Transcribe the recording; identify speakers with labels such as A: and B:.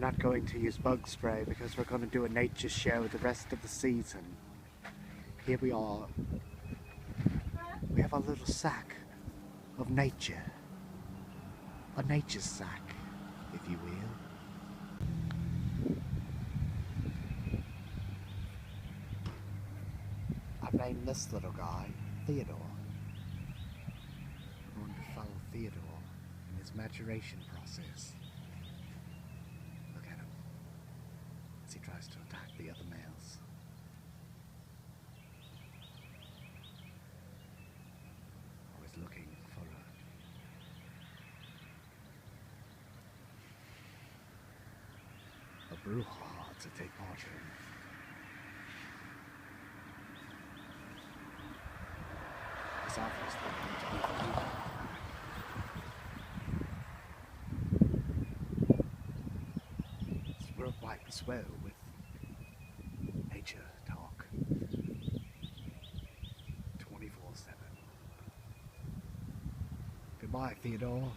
A: not going to use bug spray because we're going to do a nature show the rest of the season. Here we are. We have a little sack of nature. A nature sack, if you will. I've named this little guy Theodore. We're going to follow Theodore in his maturation process. Look at him as he tries to attack the other males. Always looking for a brouhaha to take part in. It's obviously going to be the leader. It's worldwide swell with nature talk 24/7. Goodbye, Theodore.